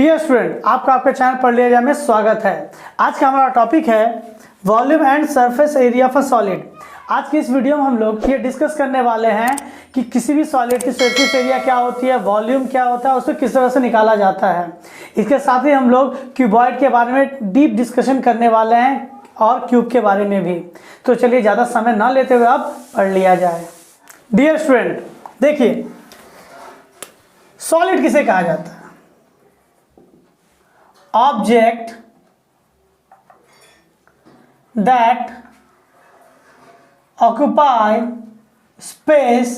Dear student, आपका आपके channel पढ़ लिया जाए में स्वागत है। आज का हमारा टॉपिक है volume and surface area for solid. आज की इस वीडियो में हम लोग ये डिस्कस करने वाले हैं कि किसी भी सॉलिड की सरफेस एरिया क्या होती है, वॉल्यूम क्या होता है, उसको किस तरह से निकाला जाता है। इसके साथ ही हम लोग क्यूबॉइड के बारे में डीप डिस्कशन करने वाले हैं और क्यूब के बारे में भी। तो चलिए ज़्यादा समय ना लेते हुए अब पढ़ लिया जाए। डियर स्टूडेंट, देखिए सॉलिड किसे कहा जाता है? Object that occupy space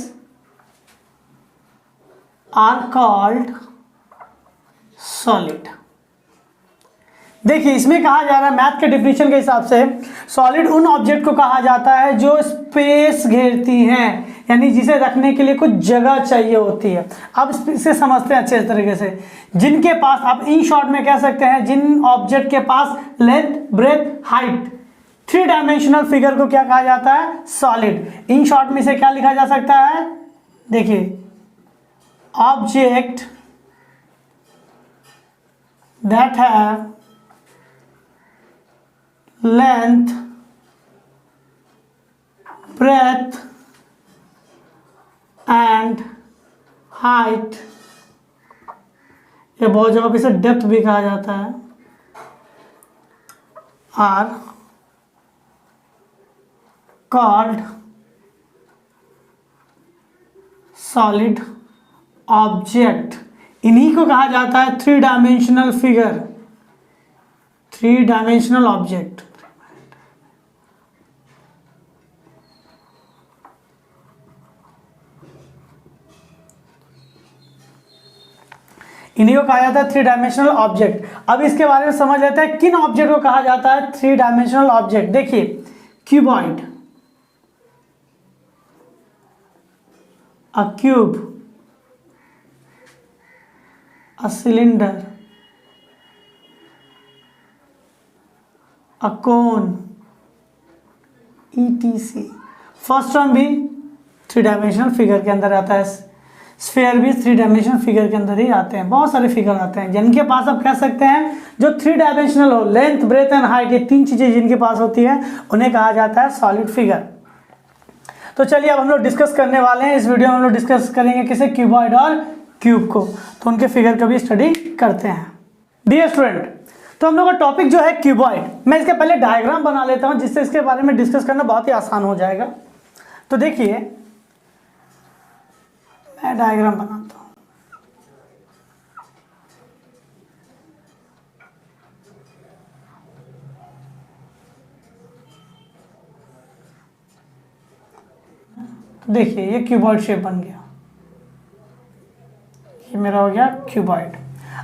are called solid। देखिए इसमें कहा जा रहा है मैथ के डिफिनेशन के हिसाब से सॉलिड उन ऑब्जेक्ट को कहा जाता है जो स्पेस घेरती हैं, यानी जिसे रखने के लिए कुछ जगह चाहिए होती है। अब इसे समझते हैं अच्छे तरीके से। जिनके पास आप इन शॉर्ट में कह सकते हैं, जिन ऑब्जेक्ट के पास length, breadth, height, three dimensional figure को क्या कहा जाता है? सॉलिड। इन शॉर्ट में इसे क्या लिखा जा सकता है? देखिए ऑब्जेक्ट दैट है लेंथ, ब्रेथ एंड हाइट, ये बहुत जगह पे इसे डेप्थ भी कहा जाता है, आर कॉल्ड सॉलिड ऑब्जेक्ट। इन्हीं को कहा जाता है three dimensional figure, three dimensional object. इन्हीं को कहा जाता है थ्री डायमेंशनल ऑब्जेक्ट। अब इसके बारे में समझ लेते हैं किन ऑब्जेक्ट को कहा जाता है थ्री डायमेंशनल ऑब्जेक्ट। देखिए cuboid, a cube, a cylinder, a cone, ETC। First one भी थ्री डायमेंशनल फिगर के अंदर आता है, स्फीयर भी थ्री डायमेंशनल फिगर के अंदर ही आते हैं। बहुत सारे फिगर आते हैं जिनके पास आप कह सकते हैं जो थ्री डायमेंशनल हो, लेंथ, ब्रेथ एंड हाइट, ये तीन चीजें जिनके पास होती हैं उन्हें कहा जाता है सॉलिड फिगर। तो चलिए अब हम लोग डिस्कस करने वाले हैं। इस वीडियो में हम लोग डिस्कस करेंगे किसे? क्यूबॉइड और क्यूब को। तो उनके फिगर का भी स्टडी करते हैं। डियर स्टूडेंट, तो हम लोग का टॉपिक जो है क्यूबॉइड, मैं इसके पहले डायग्राम बना लेता हूं जिससे इसके बारे में डिस्कस करना बहुत ही आसान हो जाएगा। तो देखिए मैं डायग्राम बनाता हूं। देखिए ये क्यूबॉइड शेप बन गया, ये मेरा हो गया क्यूबॉइड।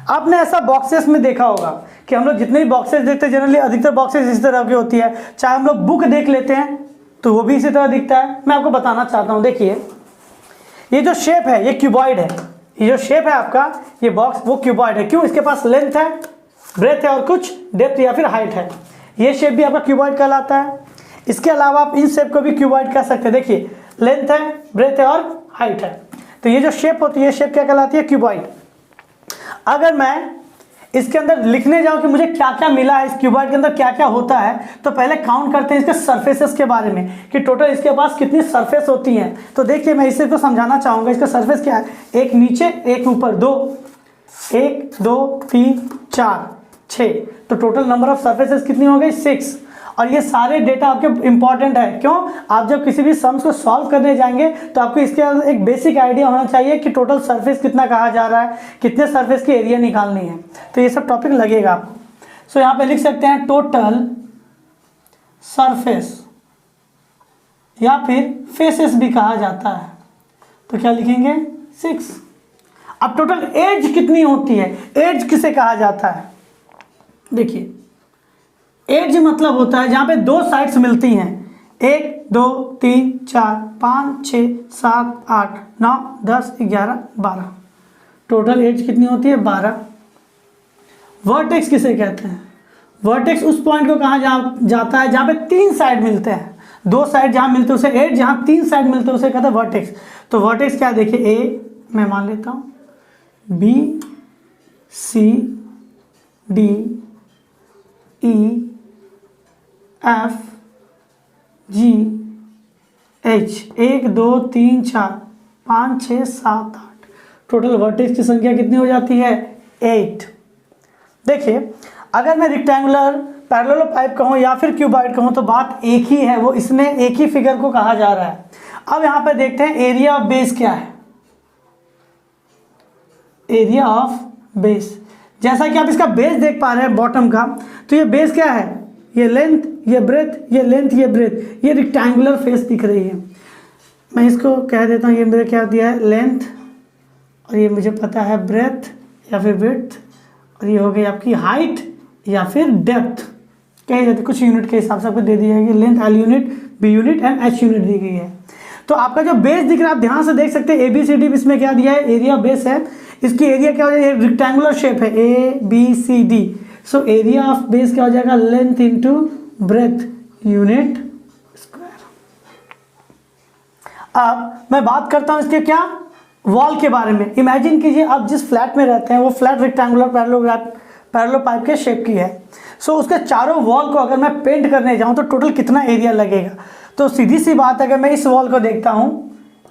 आपने ऐसा बॉक्सेस में देखा होगा कि हम लोग जितने भी बॉक्सेस देखते हैं जनरली अधिकतर बॉक्सेस इस तरह की होती है। चाहे हम लोग बुक देख लेते हैं तो वो भी इसी तरह दिखता है। मैं आपको बताना चाहता हूं, देखिए ये जो शेप है ये क्यूबॉइड है। ये जो शेप है आपका ये बॉक्स वो क्यूबॉइड है। क्यों? इसके पास लेंथ है, ब्रेथ है और कुछ डेप्थ या फिर हाइट है। ये शेप भी आपका क्यूबॉइड कहलाता है। इसके अलावा आप इन शेप को भी क्यूबॉइड कह सकते हैं। देखिए लेंथ है, ब्रेथ है और हाइट है, तो ये जो शेप होती है ये शेप क्या कहलाती है? क्यूबॉइड। अगर मैं इसके अंदर लिखने जाऊं कि मुझे क्या क्या मिला है, इस क्यूबॉइड के अंदर क्या क्या होता है, तो पहले काउंट करते हैं इसके सरफेसेस के बारे में कि टोटल इसके पास कितनी सरफेस होती हैं। तो देखिए मैं इसे को समझाना चाहूंगा। इसका सरफेस क्या है? एक नीचे, एक ऊपर, दो, 1 2 3 4 6, तो टोटल नंबर ऑफ सरफेसेस कितनी हो गई? 6। और ये सारे डेटा आपके इंपॉर्टेंट है। क्यों? आप जब किसी भी सम्स को सॉल्व करने जाएंगे तो आपको इसके एक बेसिक आइडिया होना चाहिए कि टोटल सरफेस कितना कहा जा रहा है, कितने सरफेस की एरिया निकालनी है। तो ये सब टॉपिक लगेगा आपको। सो यहाँ पे लिख सकते हैं टोटल सरफेस या फिर फेसेस भी कहा जाता है। तो क्या लिखेंगे? 6। अब टोटल एज कितनी होती है? एज किसे कहा जाता है? देखिए एज मतलब होता है जहां पे दो साइड्स मिलती हैं, 1 2 3 4 5 6 7 8 9 10 11 12, टोटल एज कितनी होती है? 12। वर्टेक्स किसे कहते हैं? वर्टेक्स उस पॉइंट को कहा जाता है जहां पे तीन साइड मिलते हैं। दो साइड जहां मिलते हैं उसे एज, जहां तीन साइड मिलते हैं उसे कहते हैं वर्टेक्स। तो वर्टेक्स क्या? देखिए ए मैं मान लेता हूं, B C D E F G H, 1 2 3 4 5 6 7 8, total vertex की संख्या कितनी हो जाती है? 8। देखिए अगर मैं रेक्टेंगुलर पैरेललोपाइप कहूँ या फिर क्यूबॉइड कहूँ तो बात एक ही है, वो इसमें एक ही फिगर को कहा जा रहा है। अब यहाँ पे देखते हैं एरिया ऑफ बेस क्या है। एरिया ऑफ बेस, जैसा कि आप इसका बेस देख पा रहे हैं बॉटम का, तो ये बेस क्या है? ये लेंथ, ये ब्रेथ, ये लेंथ, ये ब्रेथ, ये रेक्टेंगुलर फेस दिख रही है। मैं इसको कह देता हूँ, ये मेरे क्या दिया है? लेंथ, और ये मुझे पता है ब्रेथ या फिर विड्थ, और ये हो गई आपकी हाइट या फिर डेप्थ कही जाती है। कुछ यूनिट के हिसाब से आपको दे दिया है कि length L unit, B unit and H unit दी गई है। तो आपका जो बेस दिख रहा है आप ध्यान से देख सकते हैं, ए बी सी डी इसमें क्या दिया है? एरिया बेस है। इसकी एरिया क्या हो जाएगा? रेक्टेंगुलर शेप है, A B C D. So area of base क्या हो जाएगा? Length into breadth unit square. अब मैं बात करता हूं इसके क्या? वॉल के बारे में। इमेजिन कीजिए आप जिस फ्लैट में रहते हैं वो फ्लैट रेक्टेंगुलर पैरेललोपाइप के शेप की है। सो उसके चारों वॉल को अगर मैं पेंट करने जाऊं तो टोटल कितना एरिया लगेगा? तो सीधी सी बात है, अगर मैं इस वॉल को देखता हूं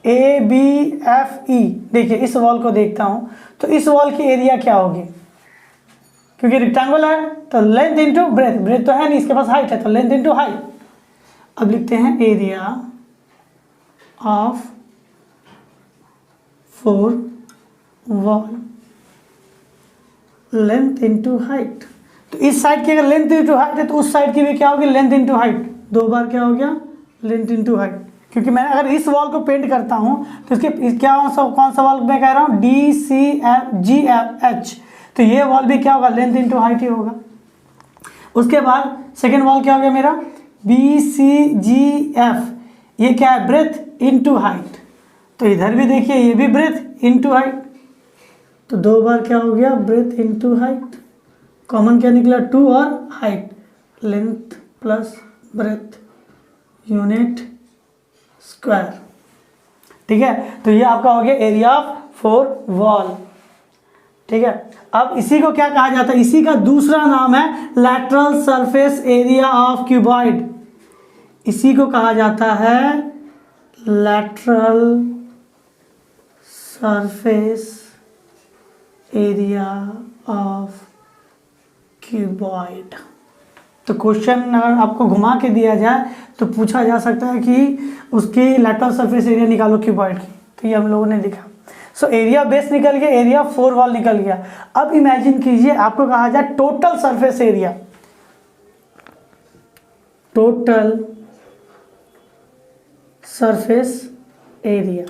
ए बी एफ ई, देखिए इस वॉल को देखता हूं तो इस वॉल की एरिया क्या होगी? क्योंकि रेक्टेंगुलर है तो लेंथ इंटू ब्रेथ, ब्रेथ तो है नहीं, इसके पास हाइट है तो लेंथ इंटू हाइट। अब लिखते हैं area of 4 wall length into height. तो इस साइड की अगर लेंथ इंटू हाइट है तो उस साइड की भी क्या होगी? Length into height. 2 बार क्या हो गया? Length into height. क्योंकि मैं अगर इस वॉल को पेंट करता हूं तो इसके क्या कौन सा वॉल मैं कह रहा हूं? D C F G F H, तो ये वॉल भी क्या होगा? लेंथ इंटू हाइट ही होगा। उसके बाद सेकेंड वॉल क्या हो गया मेरा? बी सी जी एफ, ये क्या है? Breath into height. तो इधर भी देखिए ये भी ब्रेथ इंटू हाइट, तो 2 बार क्या हो गया? Breath into height. कॉमन क्या निकला? 2 और height, length plus breadth unit square. ठीक है, तो ये आपका हो गया एरिया ऑफ 4 वॉल। ठीक है, अब इसी को क्या कहा जाता है? इसी का दूसरा नाम है lateral surface area of cuboid. इसी को कहा जाता है lateral surface area of cuboid. तो क्वेश्चन अगर आपको घुमा के दिया जाए तो पूछा जा सकता है कि उसकी लैटरल सरफेस एरिया निकालो क्यूबॉइड की, तो ये हम लोगों ने देखा। सो एरिया बेस निकल गया, एरिया 4 वॉल निकल गया। अब इमेजिन कीजिए आपको कहा जाए total surface area, total surface area.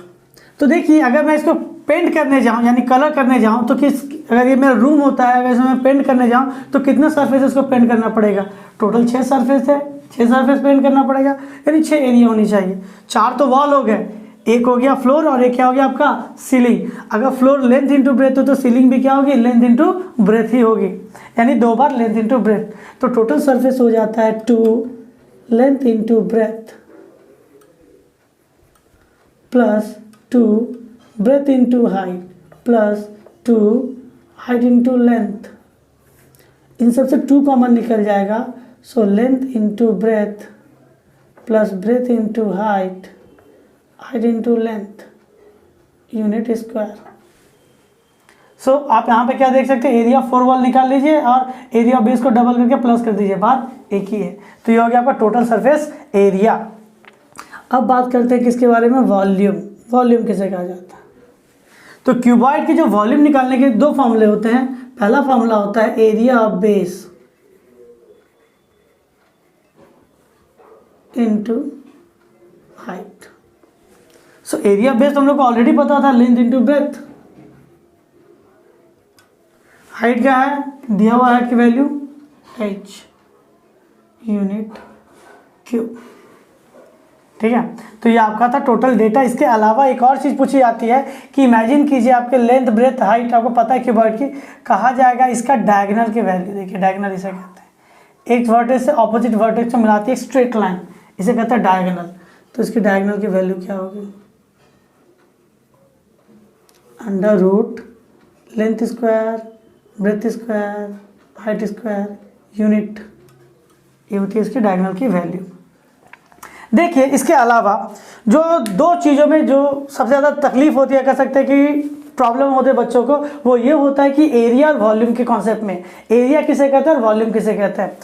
तो देखिए अगर मैं इसको पेंट करने जाऊं यानी कलर करने जाऊं तो अगर ये मेरा रूम होता है, अगर इसमें मैं पेंट करने जाऊं तो कितने सरफेस इसको पेंट करना पड़ेगा? टोटल 6 सरफेस है, 6 सरफेस पेंट करना पड़ेगा, यानी 6 एरिया होनी चाहिए। 4 तो वॉल हो गए, एक हो गया फ्लोर और एक क्या हो गया आपका? सीलिंग। अगर फ्लोर लेंथ इंटू ब्रेथ हो तो सीलिंग भी क्या होगी? लेंथ इंटू ब्रेथ ही होगी, यानी 2 बार लेंथ इंटू ब्रेथ। तो टोटल सरफेस हो जाता है 2 length into breadth plus 2 breadth into height plus 2 height into length. इन सबसे 2 कॉमन निकल जाएगा, so length into breadth plus breadth into height, height into length unit square. So आप यहाँ पे क्या देख सकते हैं? एरिया 4 वॉल निकाल लीजिए और एरिया बेस को डबल करके प्लस कर दीजिए, बात एक ही है। तो ये हो गया आपका टोटल सरफेस एरिया। अब बात करते हैं किसके बारे में? वॉल्यूम। वॉल्यूम किसे कहा जाता है? तो क्यूबॉइड की जो वॉल्यूम निकालने के 2 फॉर्मूले होते हैं। पहला फॉर्मूला होता है area of base into height. So area base हम लोग को ऑलरेडी पता था, लेंथ इनटू ब्रेथ। हाइट क्या है? दिया हुआ हाइट की वैल्यू h यूनिट क्यूब। ठीक है, तो ये आपका था टोटल डेटा। इसके अलावा एक और चीज़ पूछी जाती है कि इमेजिन कीजिए आपके लेंथ ब्रेथ हाइट आपको पता है क्यूबॉइड की, कहा जाएगा इसका डायगोनल की वैल्यू। देखिए डायगोनल इसे कहते हैं, एक वर्टेक्स से ऑपोजिट वर्टेक्स को मिलाती है एक स्ट्रेट लाइन, इसे कहता है डायगोनल। तो इसकी डायगोनल की वैल्यू क्या होगी? Under root length square breadth square height square unit, ये होती है इसकी डायगोनल की वैल्यू। देखिए इसके अलावा जो दो चीज़ों में जो सबसे ज़्यादा तकलीफ होती है, कह सकते हैं कि प्रॉब्लम होते हैं बच्चों को, वो ये होता है कि एरिया और वॉल्यूम के कॉन्सेप्ट में। एरिया किसे कहते हैं और वॉल्यूम किसे कहते हैं।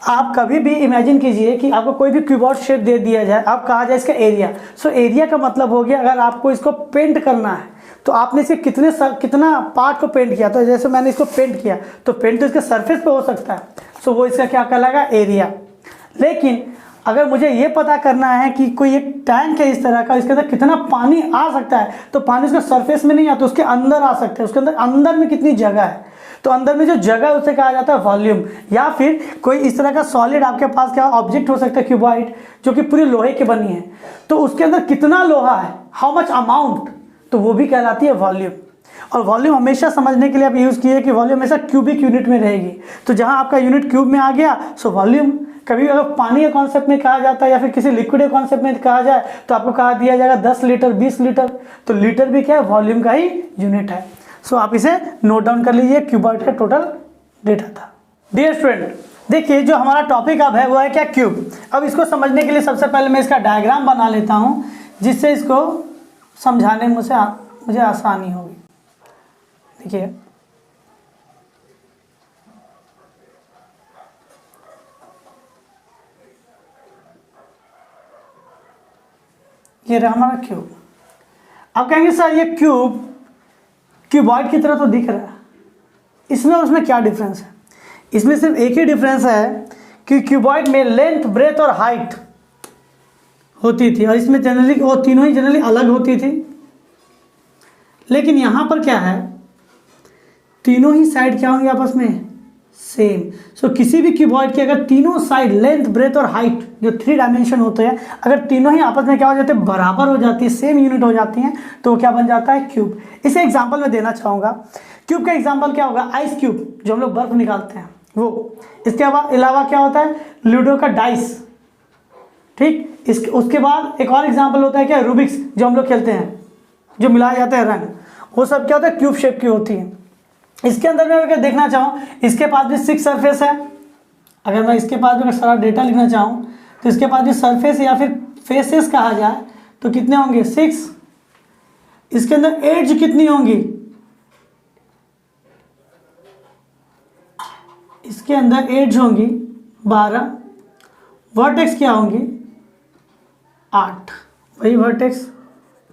आप कभी भी इमेजिन कीजिए कि आपको कोई भी क्यूबॉइड शेप दे दिया जाए, आप कहा जाए इसका एरिया। सो एरिया का मतलब हो गया अगर आपको इसको पेंट करना है तो आपने इसे कितना पार्ट को पेंट किया। तो जैसे मैंने इसको पेंट किया तो पेंट तो इसके सरफेस पे हो सकता है, सो वो इसका क्या कहलाएगा, एरिया। लेकिन अगर मुझे ये पता करना है कि कोई एक टैंक है इस तरह का, इसके अंदर कितना पानी आ सकता है, तो पानी उसके सरफेस में नहीं आता, उसके अंदर आ सकता है। उसके अंदर में कितनी जगह है, तो अंदर में जो जगह है उसे कहा जाता है वॉल्यूम। या फिर कोई इस तरह का सॉलिड आपके पास क्या ऑब्जेक्ट हो सकता है क्यूबॉइड, जो कि पूरी लोहे की बनी है, तो उसके अंदर कितना लोहा है, हाउ मच अमाउंट, तो वो भी कहलाती है वॉल्यूम। और वॉल्यूम हमेशा समझने के लिए आप यूज़ किए कि वॉल्यूम हमेशा क्यूबिक यूनिट में रहेगी। तो जहाँ आपका यूनिट क्यूब में आ गया सो वॉल्यूम। कभी अगर पानी के कॉन्सेप्ट में कहा जाता है या फिर किसी लिक्विड के कॉन्सेप्ट में कहा जाए तो आपको कहा दिया जाएगा 10 लीटर 20 लीटर, तो लीटर भी क्या है, वॉल्यूम का ही यूनिट है। सो आप इसे नोट डाउन कर लीजिए, क्यूबॉइड का टोटल डेटा था। डियर स्टूडेंट, देखिए जो हमारा टॉपिक अब है वो है क्या, क्यूब। अब इसको समझने के लिए सबसे पहले मैं इसका डायग्राम बना लेता हूँ, जिससे इसको समझाने में मुझे आसानी होगी। देखिए ये रहा हमारा क्यूब। अब कहेंगे सर ये क्यूब क्यूबॉइड की तरह तो दिख रहा है, इसमें और उसमें क्या डिफरेंस है। इसमें सिर्फ एक ही डिफरेंस है कि क्यूबॉइड में लेंथ ब्रेथ और हाइट होती थी, और इसमें जनरली वो तीनों ही जनरली अलग होती थी। लेकिन यहाँ पर क्या है, तीनों ही साइड क्या होंगे आपस में, सेम। सो किसी भी क्यूबॉइड की अगर तीनों साइड लेंथ ब्रेथ और हाइट जो 3 डायमेंशन होते हैं, अगर तीनों ही आपस में क्या हो जाते हैं, बराबर हो जाती है, सेम यूनिट हो जाती हैं, तो वो क्या बन जाता है, क्यूब। इसे एग्जांपल में देना चाहूँगा। क्यूब का एग्जांपल क्या होगा, आइस क्यूब, जो हम लोग बर्फ निकालते हैं वो। इसके अलावा क्या होता है, लूडो का डाइस, ठीक। उसके बाद एक और एग्जाम्पल होता है क्या, रूबिक्स, जो हम लोग खेलते हैं, जो मिलाया जाता है रंग, वो सब क्या होता है, क्यूब शेप की होती है। इसके अंदर मैं अगर देखना चाहूँ, इसके पास भी 6 सरफेस है। अगर मैं इसके पास भी सारा डेटा लिखना चाहूँ तो इसके पास भी सरफेस या फिर फेसेस कहा जाए तो कितने होंगे, 6। इसके अंदर एज कितनी होंगी, इसके अंदर एज होंगी 12। वर्टेक्स क्या होंगी, 8। वही vertex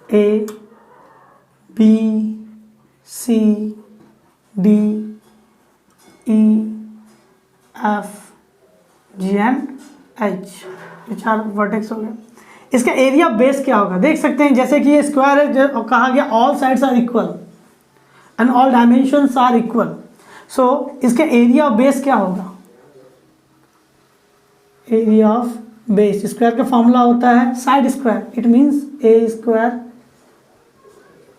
A B C D E F G and H, ये 4 वर्टेक्स हो गए। इसका एरिया बेस क्या होगा, देख सकते हैं जैसे कि ये स्क्वायर है, जो कहा गया all sides are equal and all dimensions are equal. So इसका एरिया ऑफ बेस क्या होगा, एरिया ऑफ बेस, स्क्वायर का फॉर्मूला होता है side square, it means A square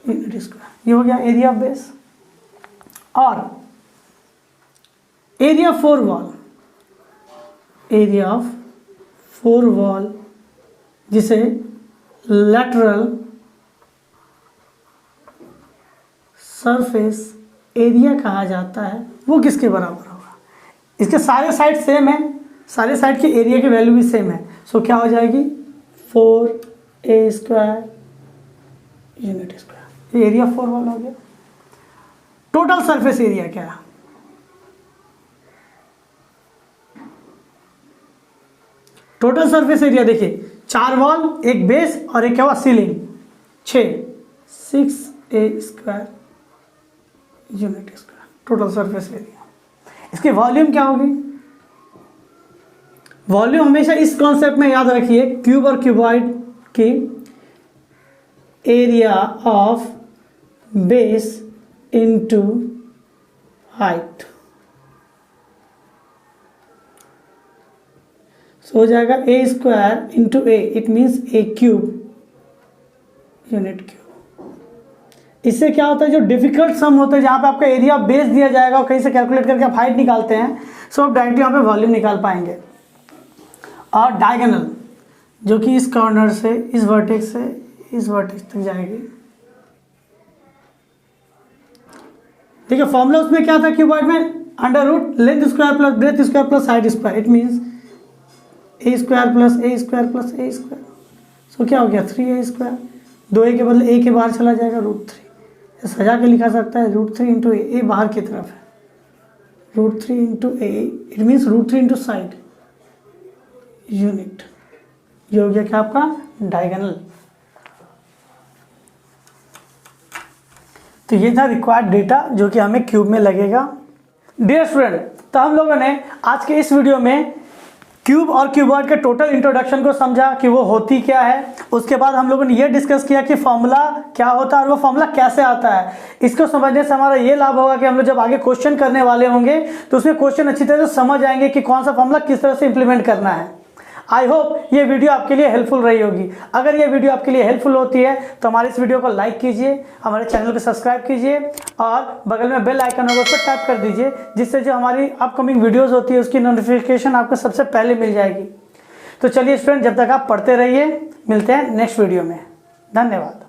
unit square, ये हो गया एरिया ऑफ बेस। और area of 4 wall, area of 4 wall जिसे लैटरल सरफेस एरिया कहा जाता है, वो किसके बराबर होगा। इसके सारे साइड सेम है, सारे साइड के एरिया की वैल्यू भी सेम है। सो क्या हो जाएगी, 4a स्क्वायर यूनिट स्क्वायर, ये एरिया 4 वॉल हो गया। टोटल सरफेस एरिया क्या है, टोटल सरफेस एरिया देखिए 4 वॉल, एक बेस और एक क्या हुआ ceiling, 6a square unit square, total surface area. इसकी वॉल्यूम क्या होगी, वॉल्यूम हमेशा इस कॉन्सेप्ट में याद रखिए, क्यूब और क्यूबॉइड की area of base into height. So हो जाएगा A square into A, it means A cube unit cube. इससे क्या होता है, जो डिफिकल्ट सम होता है जहाँ पे आपका एरिया बेस दिया जाएगा और कहीं से कैलकुलेट करके आप हाइट निकालते हैं, सो आप डायरेक्टली यहाँ पे वॉल्यूम निकाल पाएंगे। और डायगोनल जो कि इस कॉर्नर से इस वर्टेक्स से इस वर्टेक्स तक जाएगी। देखिए फॉर्मूला उसमें क्या था क्यूबॉइड में, under root length square plus breadth square plus height square, it means A square plus a square plus a square. So क्या हो गया 3a स्क्वायर, 2a के बदले a के बाहर चला जाएगा √3, सजा के लिखा सकता है √3 इंटू ए बाहर की तरफ है, √3 into A, it means √3 into side unit. ये हो गया क्या आपका डायगोनल। तो ये था रिक्वायर्ड डेटा जो कि हमें क्यूब में लगेगा। डियर स्टूडेंट, तो हम लोगों ने आज के इस वीडियो में क्यूब और क्यूबॉइड के टोटल इंट्रोडक्शन को समझा कि वो होती क्या है। उसके बाद हम लोगों ने ये डिस्कस किया कि फॉर्मूला क्या होता है और वो फॉर्मूला कैसे आता है। इसको समझने से हमारा ये लाभ होगा कि हम लोग जब आगे क्वेश्चन करने वाले होंगे तो उसमें क्वेश्चन अच्छी तरह से समझ आएंगे कि कौन सा फॉर्मूला किस तरह से इंप्लीमेंट करना है। आई होप ये वीडियो आपके लिए हेल्पफुल रही होगी। अगर ये वीडियो आपके लिए हेल्पफुल होती है तो हमारे इस वीडियो को लाइक कीजिए, हमारे चैनल को सब्सक्राइब कीजिए और बगल में बेल आइकन होगा उस पर टैप कर दीजिए, जिससे जो हमारी अपकमिंग वीडियोस होती है उसकी नोटिफिकेशन आपको सबसे पहले मिल जाएगी। तो चलिए स्टूडेंट, जब तक आप पढ़ते रहिए, मिलते हैं नेक्स्ट वीडियो में। धन्यवाद।